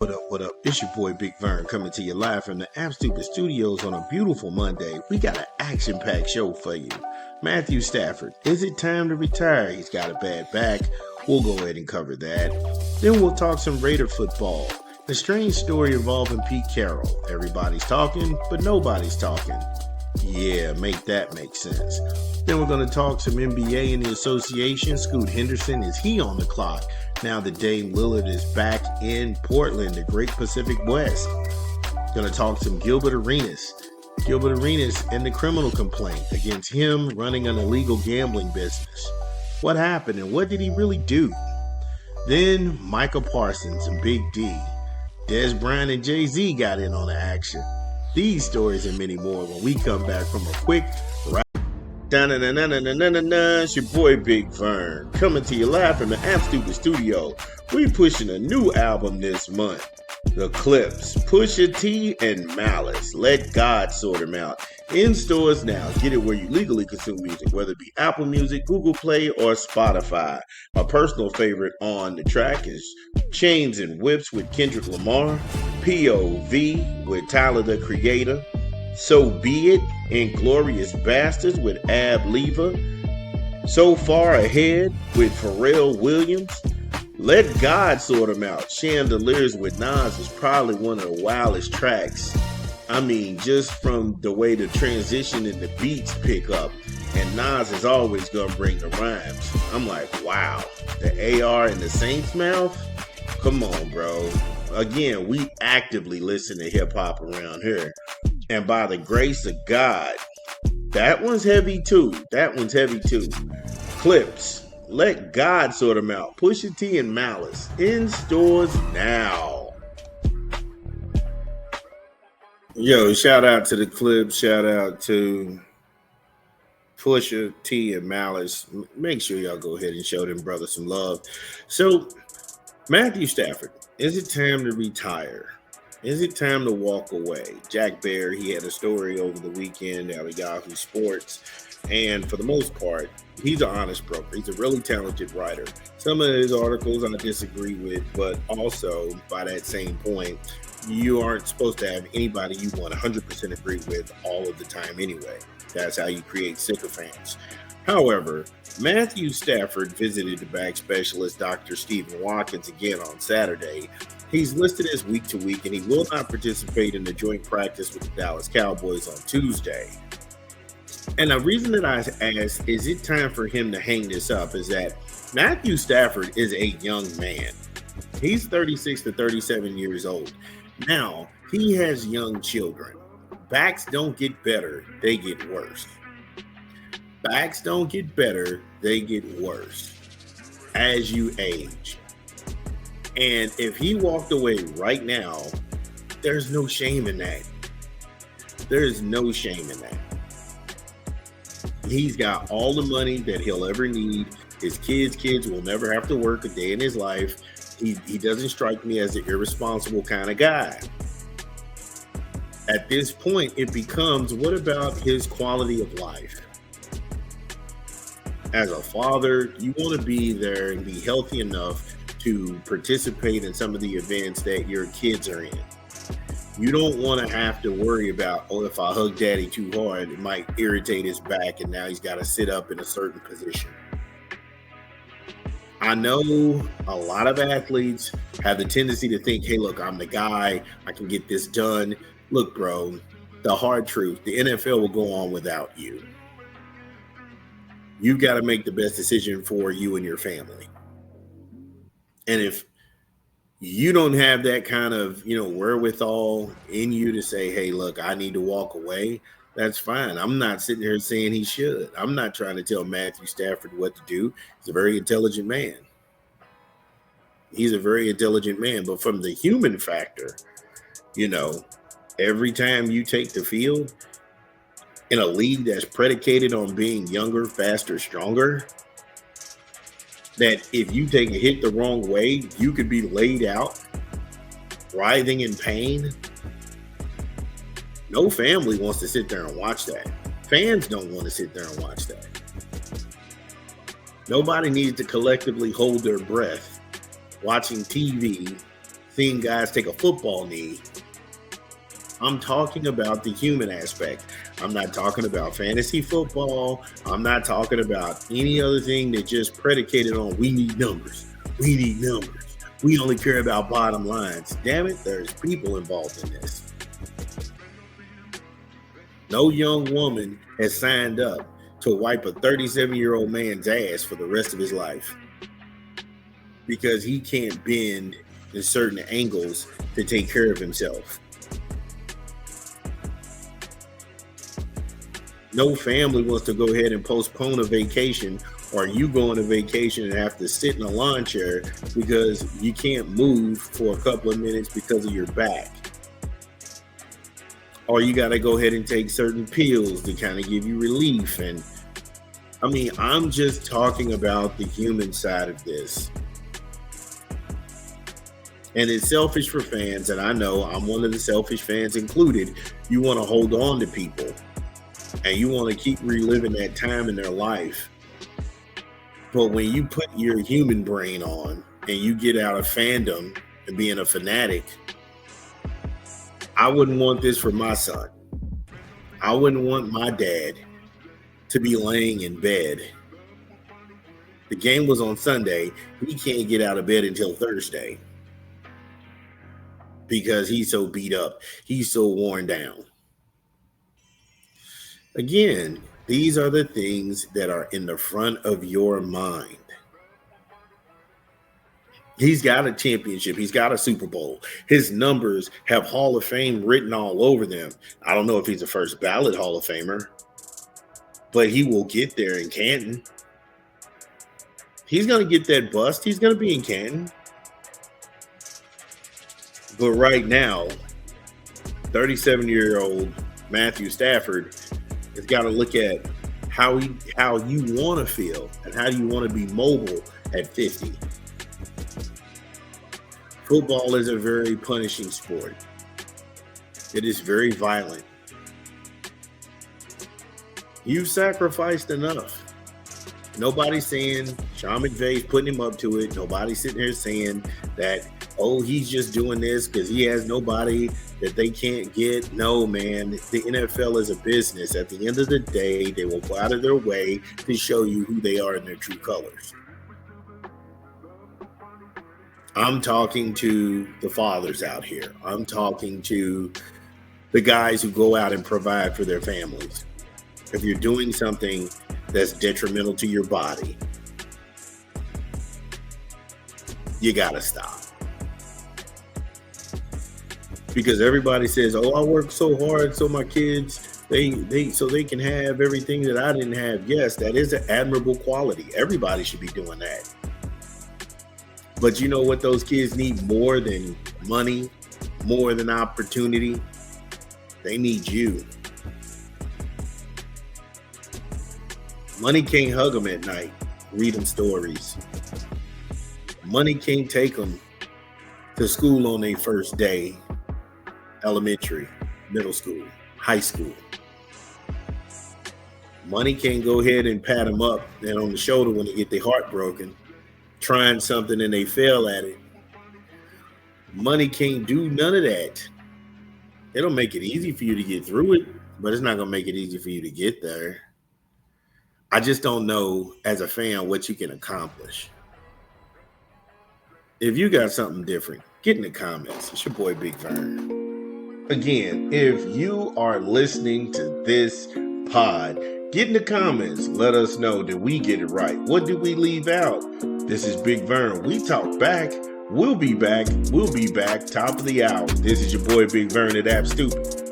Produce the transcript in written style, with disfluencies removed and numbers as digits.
What up, what up? It's your boy Big Vern coming to you live from the App Stupid Studios on a beautiful Monday. We got an action-packed show for you. Matthew Stafford, is it time to retire? He's got a bad back. We'll go ahead and cover that. Then we'll talk some Raider football. The strange story involving Pete Carroll. Everybody's talking, but nobody's talking. Yeah, make that make sense. Then we're going to talk some NBA in the association. Scoot Henderson, is he on the clock? Now that Dame Lillard is back in Portland, the Great Pacific West. Going to talk some Gilbert Arenas. Gilbert Arenas and the criminal complaint against him running an illegal gambling business. What happened and what did he really do? Then Michael Parsons and Big D. Des Bryant and Jay-Z got in on the action. These stories and many more when we come back from a quick rap. It's your boy Big Vern coming to you live from the App Stupid Studio. We pushing a new album this month. The Clips, Pusha T and Malice. Let God sort them out. In stores now. Get it where you legally consume music, whether it be Apple Music, Google Play, or Spotify. My personal favorite on the track is Chains and Whips with Kendrick Lamar, POV with Tyler the Creator, So Be It, Inglorious Bastards with Ab Lever, So Far Ahead with Pharrell Williams, Let God Sort 'Em Out, Chandeliers with Nas is probably one of the wildest tracks. I mean, just from the way the transition and the beats pick up, and Nas is always gonna bring the rhymes. I'm like, wow, the AR in the Saints mouth? Come on, bro. Again, we actively listen to hip hop around here. And by the grace of God, that one's heavy too. Clips, Let God Sort 'Em Out. Pusha T and Malice in stores now. Yo, shout out to the Clips. Shout out to Pusha T and Malice. Make sure y'all go ahead and show them brothers some love. So, Matthew Stafford, is it time to retire? Is it time to walk away? Jack Bear, he had a story over the weekend out of Yahoo Sports. And for the most part, he's an honest broker. He's a really talented writer. Some of his articles I disagree with, but also by that same point, you aren't supposed to have anybody you 100% agree with all of the time anyway. That's how you create sycophants. However, Matthew Stafford visited the back specialist, Dr. Stephen Watkins, again on Saturday. He's listed as week to week, and he will not participate in the joint practice with the Dallas Cowboys on Tuesday. And the reason that I asked, is it time for him to hang this up, is that Matthew Stafford is a young man. He's 36 to 37 years old. Now, he has young children. Backs don't get better, they get worse. Backs don't get better, they get worse as you age. And if he walked away right now, there's no shame in that. There's no shame in that. He's got all the money that he'll ever need. His kids will never have to work a day in his life. He doesn't strike me as an irresponsible kind of guy. At this point, it becomes, what about his quality of life? As a father, you want to be there and be healthy enough to participate in some of the events that your kids are in. You don't want to have to worry about, oh, if I hug daddy too hard, it might irritate his back and now he's got to sit up in a certain position. I know a lot of athletes have the tendency to think, hey, look, I'm the guy, I can get this done. Look, bro, the hard truth, the NFL will go on without you. You've got to make the best decision for you and your family. And if you don't have that kind of, wherewithal in you to say, hey, look, I need to walk away, that's fine. I'm not sitting here saying he should. I'm not trying to tell Matthew Stafford what to do. He's a very intelligent man. But from the human factor, every time you take the field in a league that's predicated on being younger, faster, stronger, that if you take a hit the wrong way, you could be laid out, writhing in pain. No family wants to sit there and watch that. Fans don't want to sit there and watch that. Nobody needs to collectively hold their breath watching TV seeing guys take a football knee. I'm talking about the human aspect. I'm not talking about fantasy football. I'm not talking about any other thing that just predicated on we need numbers. We need numbers. We only care about bottom lines. Damn it, there's people involved in this. No young woman has signed up to wipe a 37-year-old man's ass for the rest of his life because he can't bend in certain angles to take care of himself. No family wants to go ahead and postpone a vacation, or you go on a vacation and have to sit in a lawn chair because you can't move for a couple of minutes because of your back. Or you got to go ahead and take certain pills to kind of give you relief. And I mean, I'm just talking about the human side of this. And it's selfish for fans, and I know I'm one of the selfish fans included. You want to hold on to people. And you want to keep reliving that time in their life. But when you put your human brain on and you get out of fandom and being a fanatic, I wouldn't want this for my son. I wouldn't want my dad to be laying in bed. The game was on Sunday. He can't get out of bed until Thursday because he's so beat up. He's so worn down. Again, these are the things that are in the front of your mind. He's got a championship. He's got a Super Bowl. His numbers have Hall of Fame written all over them. I don't know if he's a first ballot Hall of Famer, but he will get there in Canton. He's going to get that bust. He's going to be in Canton. But right now, 37-year-old Matthew Stafford has got to look at how you want to feel and how you want to be mobile at 50. Football is a very punishing sport. It is very violent. You've sacrificed enough. Nobody's saying Sean McVay's putting him up to it. Nobody's sitting here saying that, oh, he's just doing this because he has nobody that they can't get. No, man, the NFL is a business. At the end of the day, they will go out of their way to show you who they are in their true colors. I'm talking to the fathers out here. I'm talking to the guys who go out and provide for their families. If you're doing something that's detrimental to your body, you gotta stop. Because everybody says, oh, I work so hard so my kids, they can have everything that I didn't have. Yes, that is an admirable quality. Everybody should be doing that. But you know what those kids need more than money, more than opportunity? They need you. Money can't hug them at night, read them stories. Money can't take them to school on their first day, elementary, middle school, high school. Money can't go ahead and pat them up and on the shoulder when they get their heart broken, trying something and they fail at it. Money can't do none of that. It'll make it easy for you to get through it, but it's not going to make it easy for you to get there. I just don't know as a fan what you can accomplish. If you got something different, get in the comments. It's your boy Big Vern. Again, if you are listening to this pod, get in the comments. Let us know, did we get it right? What did we leave out? This is Big Vern. We talk back. We'll be back. We'll be back. Top of the hour. This is your boy Big Vern at App Stupid.